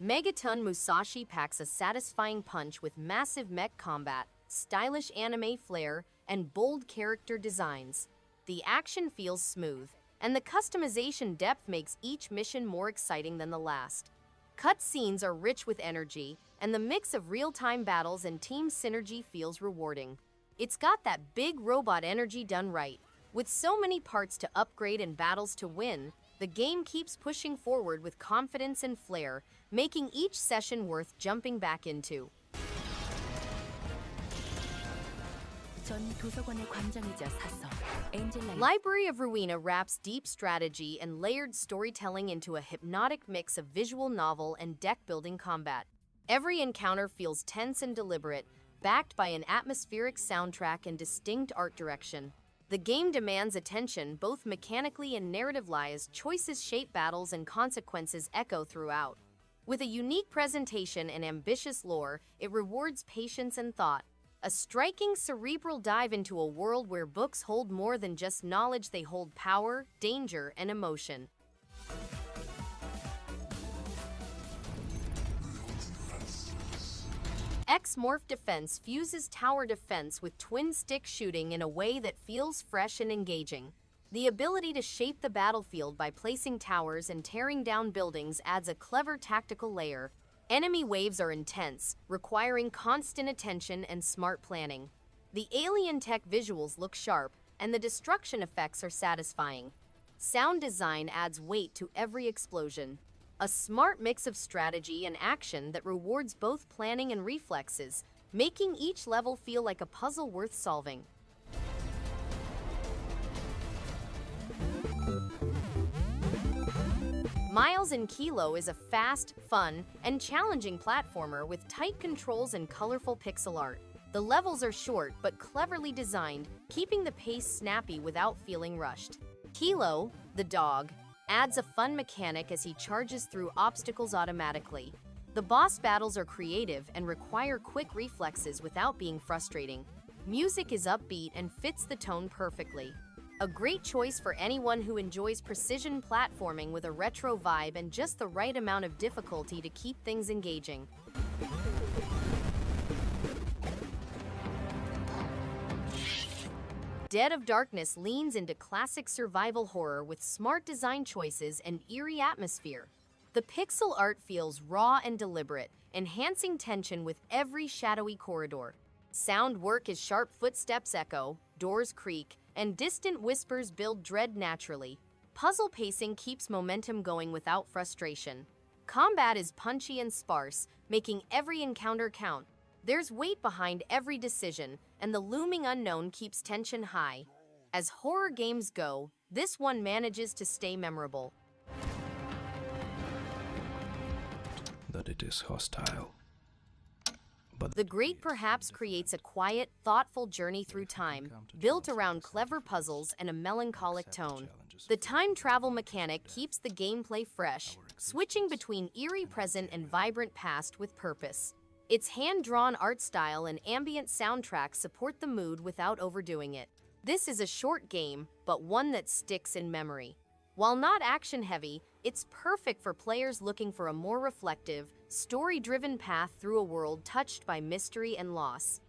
MEGATON Musashi packs a satisfying punch with massive mech combat, stylish anime flair, and bold character designs. The action feels smooth, and the customization depth makes each mission more exciting than the last. Cutscenes are rich with energy, and the mix of real-time battles and team synergy feels rewarding. It's got that big robot energy done right. With so many parts to upgrade and battles to win, the game keeps pushing forward with confidence and flair, making each session worth jumping back into. Library of Ruina wraps deep strategy and layered storytelling into a hypnotic mix of visual novel and deck-building combat. Every encounter feels tense and deliberate, backed by an atmospheric soundtrack and distinct art direction. The game demands attention both mechanically and narratively as choices shape battles and consequences echo throughout. With a unique presentation and ambitious lore, it rewards patience and thought. A striking cerebral dive into a world where books hold more than just knowledge, they hold power, danger, and emotion. X-Morph Defense fuses tower defense with twin-stick shooting in a way that feels fresh and engaging. The ability to shape the battlefield by placing towers and tearing down buildings adds a clever tactical layer. Enemy waves are intense, requiring constant attention and smart planning. The alien tech visuals look sharp, and the destruction effects are satisfying. Sound design adds weight to every explosion. A smart mix of strategy and action that rewards both planning and reflexes, making each level feel like a puzzle worth solving. Miles & Kilo is a fast, fun, and challenging platformer with tight controls and colorful pixel art. The levels are short but cleverly designed, keeping the pace snappy without feeling rushed. Kilo, the dog, adds a fun mechanic as he charges through obstacles automatically. The boss battles are creative and require quick reflexes without being frustrating. Music is upbeat and fits the tone perfectly. A great choice for anyone who enjoys precision platforming with a retro vibe and just the right amount of difficulty to keep things engaging. Dead of Darkness leans into classic survival horror with smart design choices and eerie atmosphere. The pixel art feels raw and deliberate, enhancing tension with every shadowy corridor. Sound work is sharp footsteps echo, doors creak, and distant whispers build dread naturally. Puzzle pacing keeps momentum going without frustration. Combat is punchy and sparse, making every encounter count. There's weight behind every decision, and the looming unknown keeps tension high. As horror games go, this one manages to stay memorable. That it is hostile. But The Great Perhaps creates a quiet, thoughtful journey through time, built around clever puzzles and a melancholic tone. The time travel mechanic keeps the gameplay fresh, switching between eerie present and vibrant past with purpose. Its hand-drawn art style and ambient soundtrack support the mood without overdoing it. This is a short game, but one that sticks in memory. While not action-heavy, it's perfect for players looking for a more reflective, story-driven path through a world touched by mystery and loss.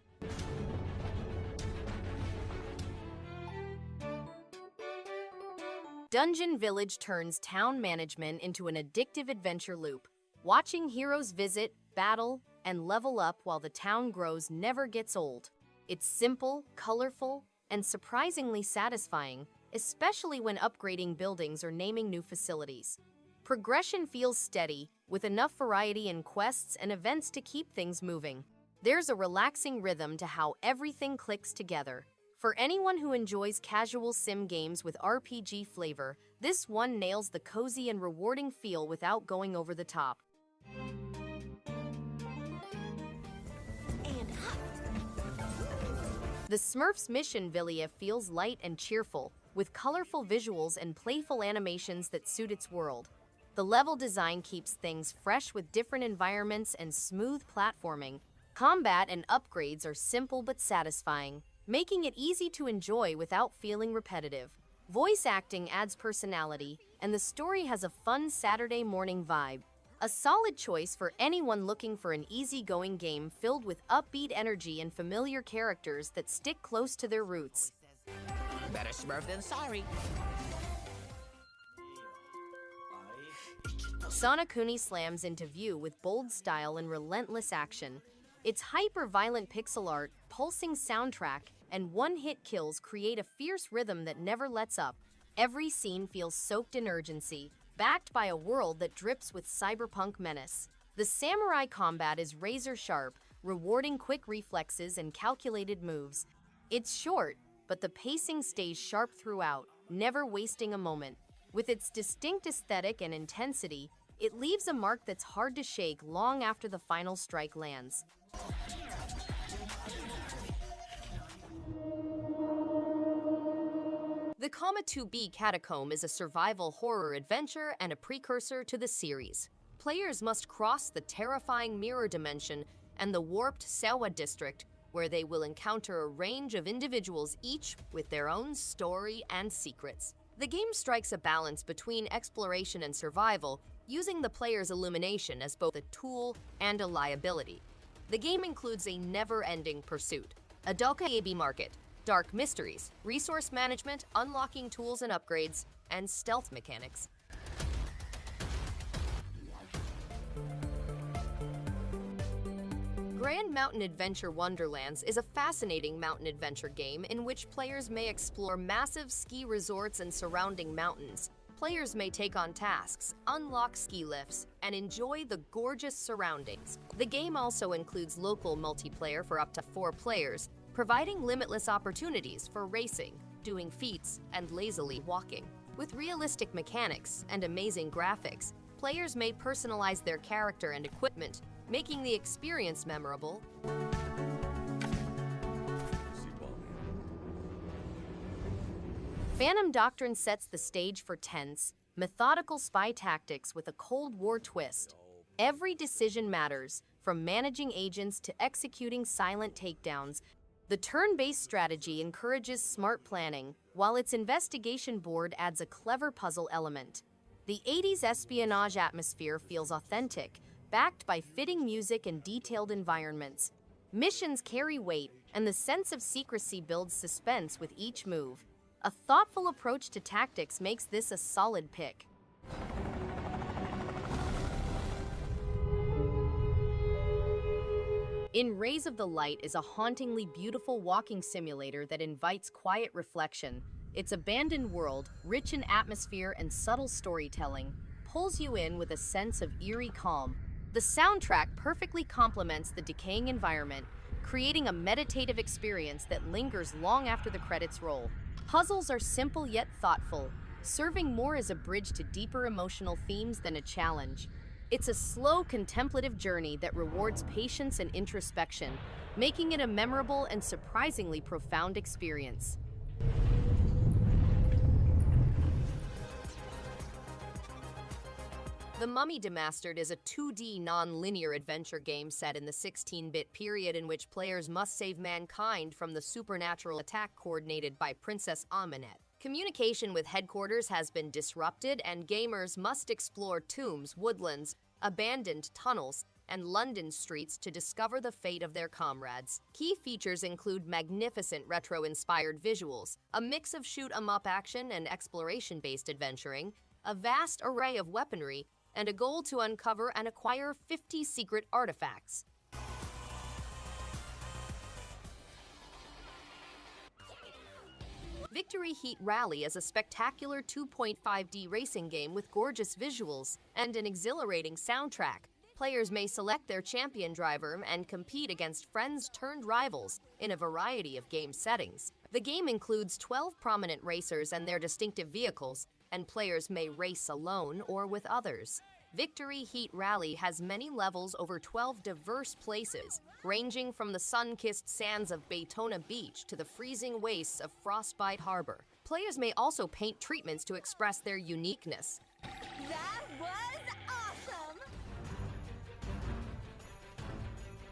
Dungeon Village turns town management into an addictive adventure loop. Watching heroes visit, battle, and level up while the town grows never gets old. It's simple, colorful, and surprisingly satisfying, especially when upgrading buildings or naming new facilities. Progression feels steady, with enough variety in quests and events to keep things moving. There's a relaxing rhythm to how everything clicks together. For anyone who enjoys casual sim games with RPG flavor, this one nails the cozy and rewarding feel without going over the top. The Smurfs mission Vileaf feels light and cheerful, with colorful visuals and playful animations that suit its world. The level design keeps things fresh with different environments and smooth platforming. Combat and upgrades are simple but satisfying, making it easy to enjoy without feeling repetitive. Voice acting adds personality, and the story has a fun Saturday morning vibe. A solid choice for anyone looking for an easygoing game filled with upbeat energy and familiar characters that stick close to their roots. Better Smurf than sorry. SONOKUNI slams into view with bold style and relentless action. Its hyper-violent pixel art, pulsing soundtrack, and one-hit kills create a fierce rhythm that never lets up. Every scene feels soaked in urgency, backed by a world that drips with cyberpunk menace. The samurai combat is razor-sharp, rewarding quick reflexes and calculated moves. It's short, but the pacing stays sharp throughout, never wasting a moment. With its distinct aesthetic and intensity, it leaves a mark that's hard to shake long after the final strike lands. The Coma 2B Catacomb is a survival horror adventure and a precursor to the series. Players must cross the terrifying mirror dimension and the warped Sewa district, where they will encounter a range of individuals, each with their own story and secrets. The game strikes a balance between exploration and survival, using the player's illumination as both a tool and a liability. The game includes a never-ending pursuit, a Dokaebi market, dark mysteries, resource management, unlocking tools and upgrades, and stealth mechanics. Grand Mountain Adventure Wonderlands is a fascinating mountain adventure game in which players may explore massive ski resorts and surrounding mountains. Players may take on tasks, unlock ski lifts, and enjoy the gorgeous surroundings. The game also includes local multiplayer for up to 4 players, providing limitless opportunities for racing, doing feats, and lazily walking. With realistic mechanics and amazing graphics, players may personalize their character and equipment, making the experience memorable. Phantom Doctrine sets the stage for tense, methodical spy tactics with a Cold War twist. Every decision matters, from managing agents to executing silent takedowns. The turn-based strategy encourages smart planning, while its investigation board adds a clever puzzle element. The 80s espionage atmosphere feels authentic, backed by fitting music and detailed environments. Missions carry weight, and the sense of secrecy builds suspense with each move. A thoughtful approach to tactics makes this a solid pick. In Rays of the Light is a hauntingly beautiful walking simulator that invites quiet reflection. Its abandoned world, rich in atmosphere and subtle storytelling, pulls you in with a sense of eerie calm. The soundtrack perfectly complements the decaying environment, creating a meditative experience that lingers long after the credits roll. Puzzles are simple yet thoughtful, serving more as a bridge to deeper emotional themes than a challenge. It's a slow, contemplative journey that rewards patience and introspection, making it a memorable and surprisingly profound experience. The Mummy Demastered is a 2D non-linear adventure game set in the 16-bit period in which players must save mankind from the supernatural attack coordinated by Princess Amenet. Communication with headquarters has been disrupted, and gamers must explore tombs, woodlands, abandoned tunnels, and London streets to discover the fate of their comrades. Key features include magnificent retro-inspired visuals, a mix of shoot-'em-up action and exploration-based adventuring, a vast array of weaponry, and a goal to uncover and acquire 50 secret artifacts. Victory Heat Rally is a spectacular 2.5D racing game with gorgeous visuals and an exhilarating soundtrack. Players may select their champion driver and compete against friends-turned-rivals in a variety of game settings. The game includes 12 prominent racers and their distinctive vehicles, and players may race alone or with others. Victory Heat Rally has many levels over 12 diverse places, ranging from the sun-kissed sands of Baytona Beach to the freezing wastes of Frostbite Harbor. Players may also paint treatments to express their uniqueness. That was awesome!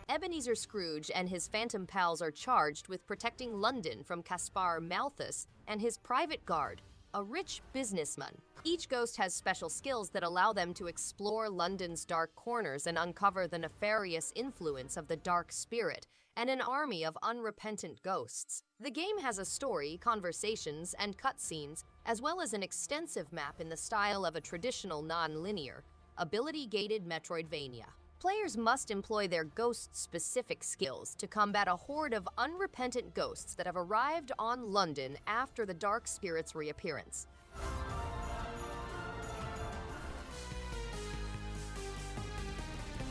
Ebenezer Scrooge and his phantom pals are charged with protecting London from Caspar Malthus and his private guard. a rich businessman. Each ghost has special skills that allow them to explore London's dark corners and uncover the nefarious influence of the dark spirit and an army of unrepentant ghosts. The game has a story, conversations, and cutscenes, as well as an extensive map in the style of a traditional non-linear, ability-gated Metroidvania. Players must employ their ghost-specific skills to combat a horde of unrepentant ghosts that have arrived on London after the dark spirit's reappearance.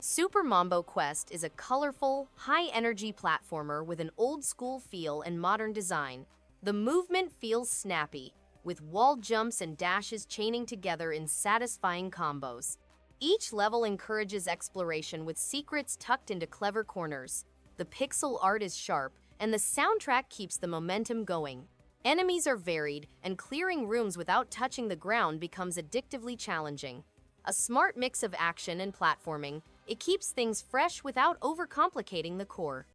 Super Mombo Quest is a colorful, high-energy platformer with an old-school feel and modern design. The movement feels snappy, with wall jumps and dashes chaining together in satisfying combos. Each level encourages exploration with secrets tucked into clever corners. The pixel art is sharp, and the soundtrack keeps the momentum going. Enemies are varied, and clearing rooms without touching the ground becomes addictively challenging. A smart mix of action and platforming, it keeps things fresh without overcomplicating the core.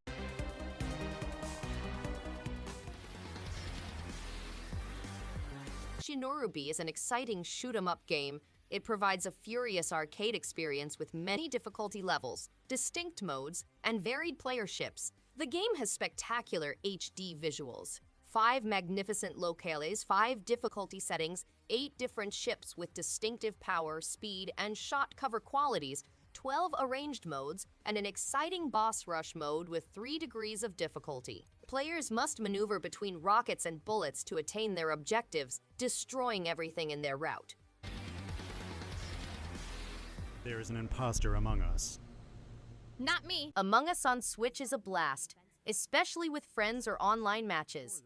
Shinorubi is an exciting shoot-'em-up game. It provides a furious arcade experience with many difficulty levels, distinct modes, and varied playerships. The game has spectacular HD visuals, 5 magnificent locales, 5 difficulty settings, 8 different ships with distinctive power, speed, and shot cover qualities, 12 arranged modes, and an exciting boss rush mode with 3 degrees of difficulty. Players must maneuver between rockets and bullets to attain their objectives, destroying everything in their route. There is an imposter among us. Not me. Among Us on Switch is a blast, especially with friends or online matches.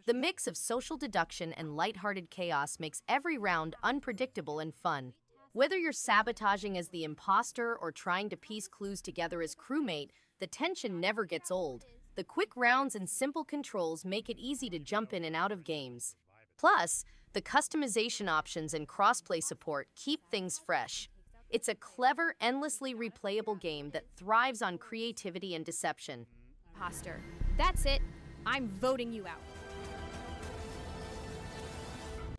The mix of social deduction and lighthearted chaos makes every round unpredictable and fun. Whether you're sabotaging as the imposter or trying to piece clues together as crewmate, the tension never gets old. The quick rounds and simple controls make it easy to jump in and out of games. Plus, the customization options and crossplay support keep things fresh. It's a clever, endlessly replayable game that thrives on creativity and deception. Imposter. That's it. I'm voting you out.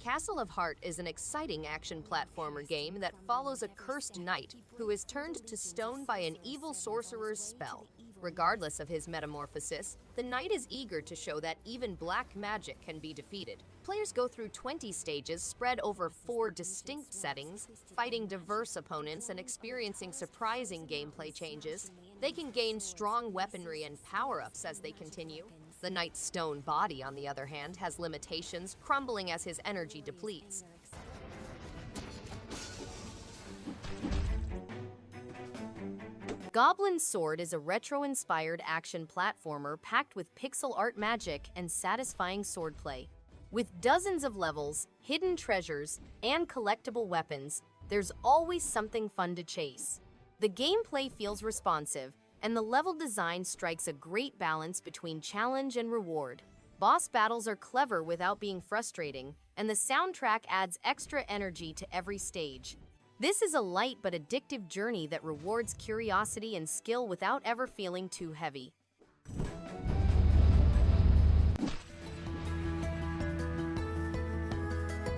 Castle of Heart is an exciting action platformer game that follows a cursed knight who is turned to stone by an evil sorcerer's spell. Regardless of his metamorphosis, the knight is eager to show that even black magic can be defeated. Players go through 20 stages spread over 4 distinct settings, fighting diverse opponents and experiencing surprising gameplay changes. They can gain strong weaponry and power-ups as they continue. The knight's stone body, on the other hand, has limitations, crumbling as his energy depletes. Goblin Sword is a retro-inspired action platformer packed with pixel art magic and satisfying swordplay. With dozens of levels, hidden treasures, and collectible weapons, there's always something fun to chase. The gameplay feels responsive, and the level design strikes a great balance between challenge and reward. Boss battles are clever without being frustrating, and the soundtrack adds extra energy to every stage. This is a light but addictive journey that rewards curiosity and skill without ever feeling too heavy.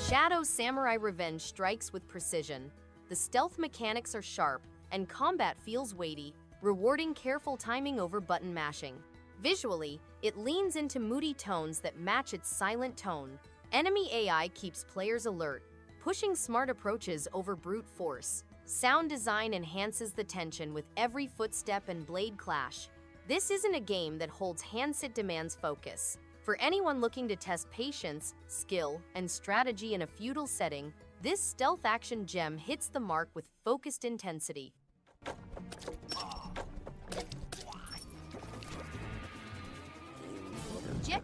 Shadow Samurai Revenge strikes with precision. The stealth mechanics are sharp, and combat feels weighty, rewarding careful timing over button mashing. Visually, it leans into moody tones that match its silent tone. Enemy AI keeps players alert, pushing smart approaches over brute force. Sound design enhances the tension with every footstep and blade clash. This isn't a game that holds hands, it demands focus. For anyone looking to test patience, skill, and strategy in a feudal setting, this stealth action gem hits the mark with focused intensity.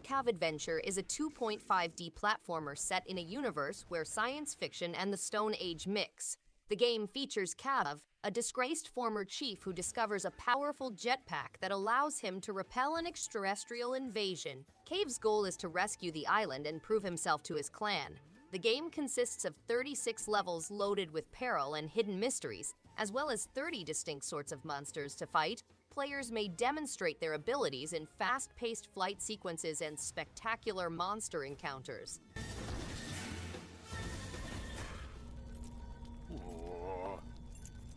Kave Adventure is a 2.5D platformer set in a universe where science fiction and the Stone Age mix. The game features Kave, a disgraced former chief who discovers a powerful jetpack that allows him to repel an extraterrestrial invasion. Kave's goal is to rescue the island and prove himself to his clan. The game consists of 36 levels loaded with peril and hidden mysteries, as well as 30 distinct sorts of monsters to fight. Players may demonstrate their abilities in fast-paced flight sequences and spectacular monster encounters.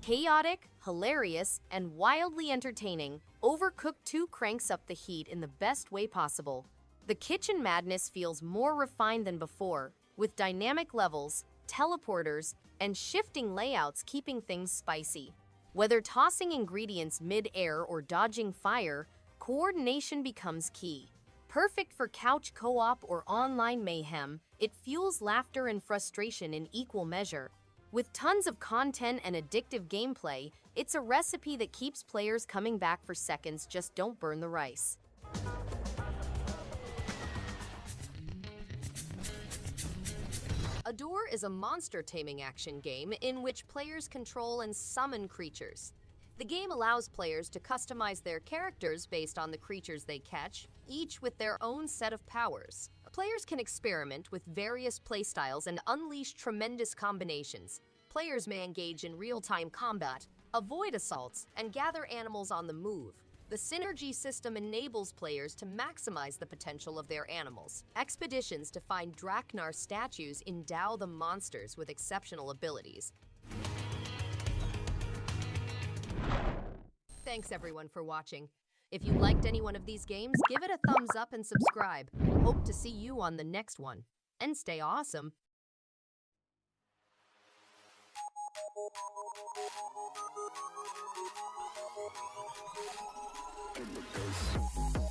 Chaotic, hilarious, and wildly entertaining, Overcooked 2 cranks up the heat in the best way possible. The kitchen madness feels more refined than before, with dynamic levels, teleporters, and shifting layouts keeping things spicy. Whether tossing ingredients mid-air or dodging fire, coordination becomes key. Perfect for couch co-op or online mayhem, it fuels laughter and frustration in equal measure. With tons of content and addictive gameplay, it's a recipe that keeps players coming back for seconds. Just don't burn the rice. Adore is a monster taming action game in which players control and summon creatures. The game allows players to customize their characters based on the creatures they catch, each with their own set of powers. Players can experiment with various playstyles and unleash tremendous combinations. Players may engage in real-time combat, avoid assaults, and gather animals on the move. The synergy system enables players to maximize the potential of their animals. Expeditions to find Draknar statues endow the monsters with exceptional abilities. Thanks everyone for watching. If you liked any one of these games, give it a thumbs up and subscribe. Hope to see you on the next one. And stay awesome. In the face.